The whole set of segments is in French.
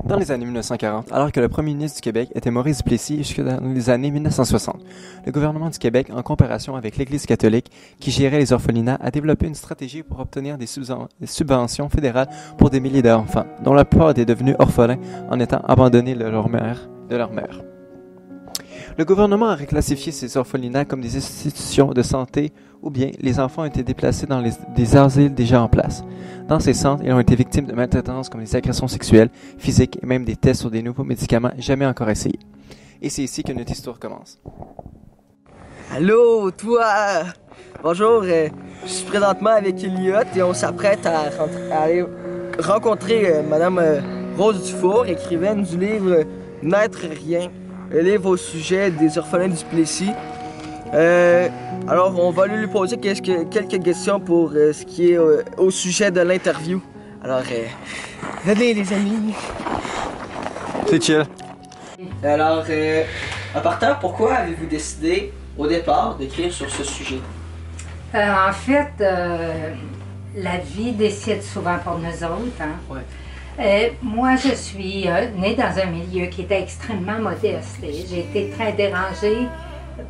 Dans les années 1940, alors que le premier ministre du Québec était Maurice Duplessis jusque dans les années 1960, le gouvernement du Québec, en coopération avec l'Église catholique qui gérait les orphelinats, a développé une stratégie pour obtenir des subventions fédérales pour des milliers d'enfants, dont la plupart étaient devenus orphelins en étant abandonnés de leur mère. Le gouvernement a reclassifié ces orphelinats comme des institutions de santé ou bien les enfants ont été déplacés dans des asiles déjà en place. Dans ces centres, ils ont été victimes de maltraitance comme des agressions sexuelles, physiques et même des tests sur des nouveaux médicaments jamais encore essayés. Et c'est ici que notre histoire commence. Allô, toi! Bonjour, je suis présentement avec Elliot et on s'apprête à aller rencontrer Madame Rose Dufour, écrivaine du livre N'être rien, le livre au sujet des orphelins du Duplessis. Alors, on va lui poser quelques questions pour ce qui est au sujet de l'interview. Alors, venez les amis! C'est chill. Alors, en partant, pourquoi avez-vous décidé au départ d'écrire sur ce sujet? En fait, la vie décide souvent pour nous autres. Hein? Ouais. Moi, je suis née dans un milieu qui était extrêmement modeste et j'ai été très dérangée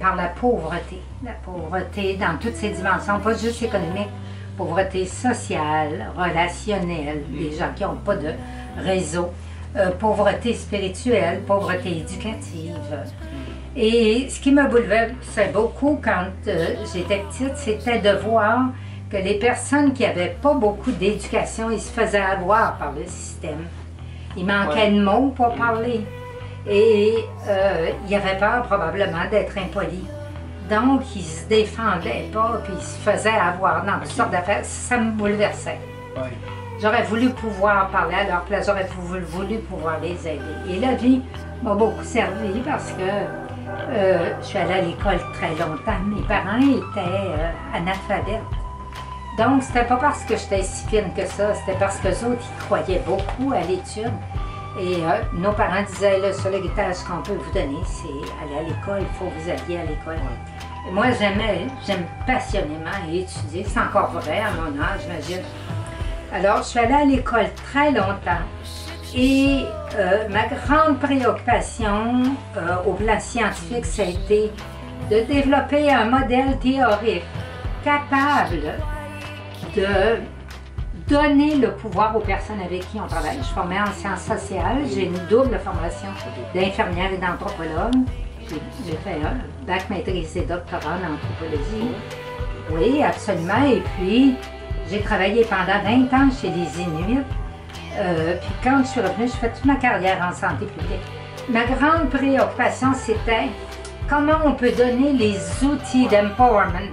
par la pauvreté. La pauvreté dans toutes ses dimensions, pas juste économique, pauvreté sociale, relationnelle, des gens qui n'ont pas de réseau, pauvreté spirituelle, pauvreté éducative. Et ce qui me bouleversait beaucoup quand j'étais petite, c'était de voir que les personnes qui n'avaient pas beaucoup d'éducation, ils se faisaient avoir par le système. Il manquait de mots pour parler. Et ils avaient peur probablement d'être impolis. Donc, ils se défendaient pas, puis ils se faisaient avoir dans toutes sortes d'affaires. Ça me bouleversait. Ouais. J'aurais voulu pouvoir parler à leur place, j'aurais voulu pouvoir les aider. Et la vie m'a beaucoup servi parce que je suis allée à l'école très longtemps. Mes parents étaient analphabètes. Donc, c'était pas parce que j'étais si fine que ça, c'était parce que les autres, ils croyaient beaucoup à l'étude. Et nos parents disaient, le seul héritage qu'on peut vous donner, c'est aller à l'école, il faut que vous alliez à l'école. Et moi, j'aime passionnément étudier, c'est encore vrai à mon âge, j'imagine. Alors, je suis allée à l'école très longtemps. Et ma grande préoccupation au plan scientifique, ça a été de développer un modèle théorique capable de donner le pouvoir aux personnes avec qui on travaille. Je suis formée en sciences sociales, j'ai une double formation d'infirmière et d'anthropologue. J'ai fait un bac maîtrise et doctorat en anthropologie. Oui, absolument. Et puis, j'ai travaillé pendant 20 ans chez les Inuits. Puis quand je suis revenue, j'ai fait toute ma carrière en santé publique. Ma grande préoccupation, c'était comment on peut donner les outils d'empowerment,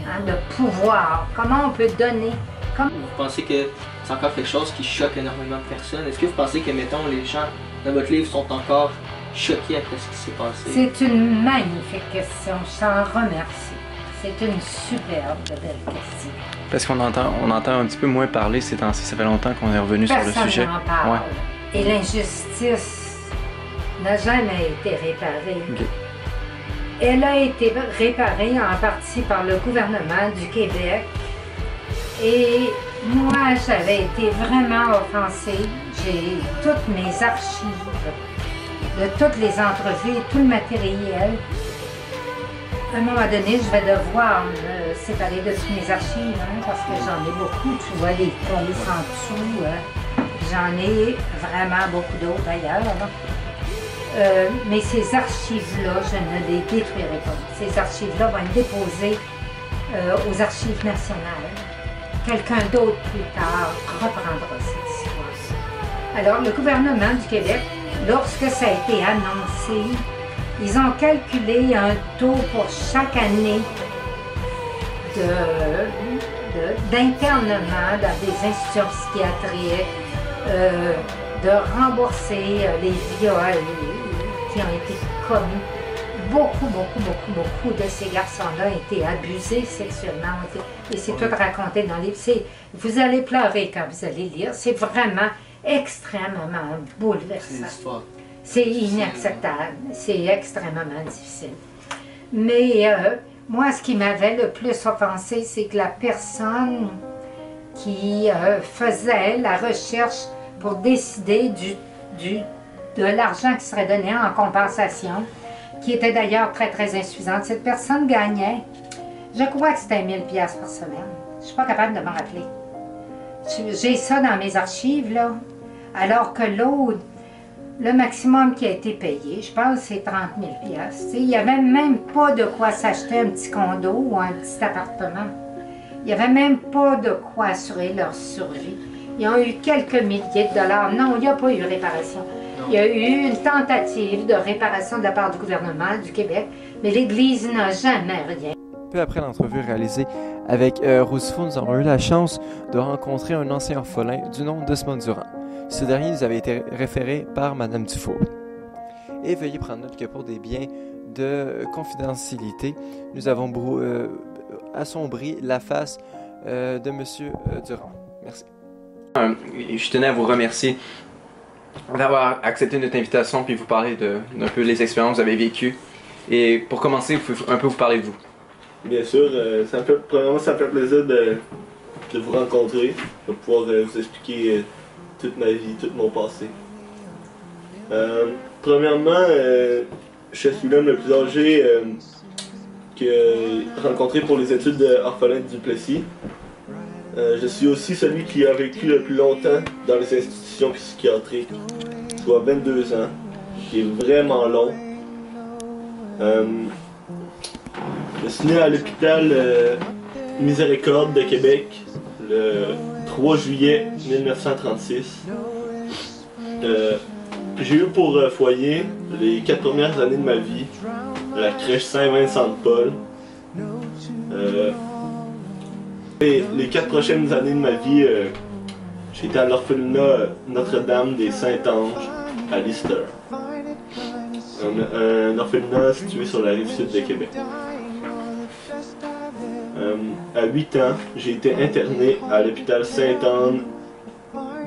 hein, de pouvoir. Comment on peut donner. Vous pensez que c'est encore quelque chose qui choque énormément de personnes? Est-ce que vous pensez que, mettons, les gens dans votre livre sont encore choqués après ce qui s'est passé? C'est une magnifique question, je t'en remercie. C'est une superbe belle question. Parce qu'on entend un petit peu moins parler ces temps-ci, ça fait longtemps qu'on est revenu sur le sujet. Personne n'en parle. Ouais. Et l'injustice n'a jamais été réparée. Okay. Elle a été réparée en partie par le gouvernement du Québec. Et moi, j'avais été vraiment offensée. J'ai toutes mes archives de toutes les entrevues, tout le matériel. À un moment donné, je vais devoir me séparer de toutes mes archives, hein, parce que j'en ai beaucoup. Tu vois les polices en dessous. J'en ai vraiment beaucoup d'autres d'ailleurs. Mais ces archives-là, je ne les détruirai pas. Ces archives-là vont être déposées aux archives nationales. Quelqu'un d'autre plus tard reprendra cette histoire. Alors, le gouvernement du Québec, lorsque ça a été annoncé, ils ont calculé un taux pour chaque année d'internement dans des institutions psychiatriques, de rembourser les viols qui ont été commis. Beaucoup de ces garçons-là ont été abusés sexuellement. Et c'est tout raconté dans les livres. Vous allez pleurer quand vous allez lire. C'est vraiment extrêmement bouleversant. C'est inacceptable. C'est extrêmement difficile. Mais moi, ce qui m'avait le plus offensé, c'est que la personne qui faisait la recherche pour décider de l'argent qui serait donné en compensation, qui était d'ailleurs très, très insuffisante. Cette personne gagnait, je crois que c'était 1000 pièces par semaine. Je ne suis pas capable de m'en rappeler. J'ai ça dans mes archives, là. Alors que l'autre, le maximum qui a été payé, je pense, c'est 30 000 pièces. Il n'y avait même pas de quoi s'acheter un petit condo ou un petit appartement. Il n'y avait même pas de quoi assurer leur survie. Ils ont eu quelques milliers de dollars. Non, il n'y a pas eu réparation. Il y a eu une tentative de réparation de la part du gouvernement du Québec, mais l'Église n'a jamais rien. Peu après l'entrevue réalisée avec Rousseau, nous avons eu la chance de rencontrer un ancien orphelin du nom d'Osmond Durand. Ce dernier nous avait été référé par Madame Dufour. Et veuillez prendre note que pour des biens de confidentialité, nous avons assombri la face de Monsieur Durand. Merci. Je tenais à vous remercier d'avoir accepté notre invitation puis vous parler d'un peu les expériences que vous avez vécues. Et pour commencer, vous pouvez un peu vous parler de vous. Bien sûr, premièrement, ça me fait plaisir de vous rencontrer, de pouvoir vous expliquer toute ma vie, tout mon passé. Premièrement, je suis l'homme le plus âgé rencontré pour les études d'orphelin de Duplessis. Je suis aussi celui qui a vécu le plus longtemps dans les institutions psychiatriques, soit 22 ans, qui est vraiment long. Je suis né à l'hôpital Miséricorde de Québec le 3 juillet 1936. J'ai eu pour foyer les 4 premières années de ma vie la crèche Saint-Vincent-de-Paul. Les 4 prochaines années de ma vie, j'étais à l'orphelinat Notre-Dame des Saint-Anges à Lister. Un orphelinat situé sur la rive sud de Québec. À 8 ans, j'ai été interné à l'hôpital Sainte-Anne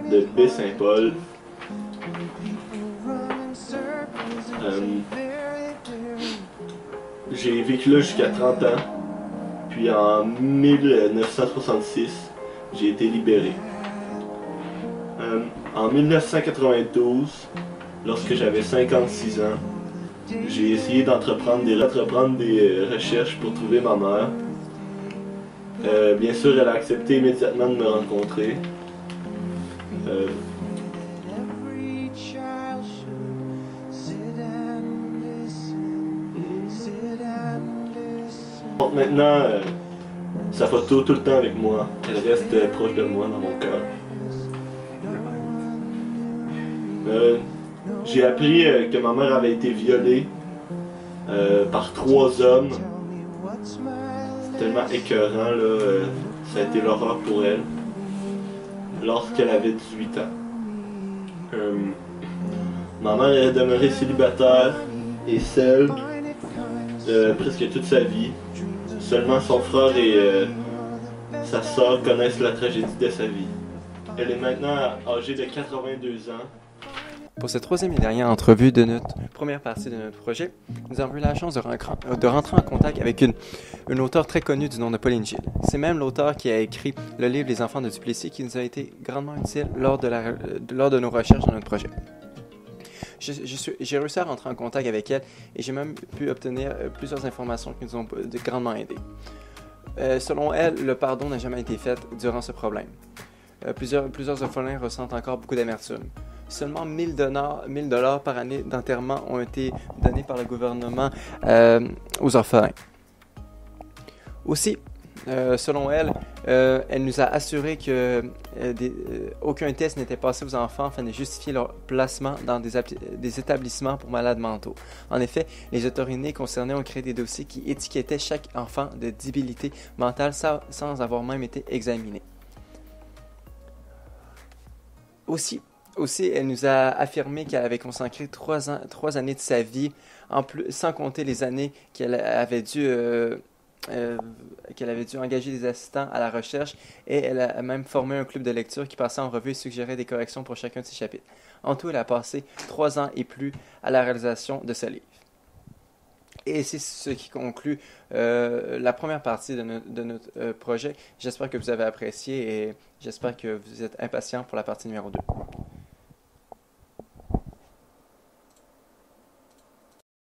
de Baie-Saint-Paul. J'ai vécu là jusqu'à 30 ans, puis en 1966, j'ai été libéré. En 1992, lorsque j'avais 56 ans, j'ai essayé d'entreprendre des recherches pour trouver ma mère. Bien sûr, elle a accepté immédiatement de me rencontrer. Maintenant, sa photo tout le temps avec moi. Elle reste proche de moi dans mon cœur. J'ai appris que ma mère avait été violée par 3 hommes. C'est tellement écœurant, là. Ça a été l'horreur pour elle. Lorsqu'elle avait 18 ans. Ma mère est demeurée célibataire et seule presque toute sa vie. Seulement son frère et sa sœur connaissent la tragédie de sa vie. Elle est maintenant âgée de 82 ans. Pour cette troisième et dernière entrevue de notre première partie de notre projet, nous avons eu la chance de rentrer en contact avec une auteure très connue du nom de Pauline Gilles. C'est même l'auteur qui a écrit le livre Les enfants de Duplessis qui nous a été grandement utile lors de nos recherches dans notre projet. J'ai réussi à rentrer en contact avec elle et j'ai même pu obtenir plusieurs informations qui nous ont grandement aidés. Selon elle, le pardon n'a jamais été fait durant ce problème. Plusieurs orphelins ressentent encore beaucoup d'amertume. Seulement 1000 $ par année d'enterrement ont été donnés par le gouvernement aux orphelins. Aussi, selon elle, elle nous a assuré que aucun test n'était passé aux enfants afin de justifier leur placement dans des établissements pour malades mentaux. En effet, les autorités concernées ont créé des dossiers qui étiquettaient chaque enfant de débilité mentale sans avoir même été examiné. Aussi, elle nous a affirmé qu'elle avait consacré 3 années de sa vie, sans compter les années qu'elle avait dû engager des assistants à la recherche, et elle a même formé un club de lecture qui passait en revue et suggérait des corrections pour chacun de ses chapitres. En tout, elle a passé 3 ans et plus à la réalisation de ce livre. Et c'est ce qui conclut la première partie de notre projet. J'espère que vous avez apprécié et j'espère que vous êtes impatients pour la partie numéro 2.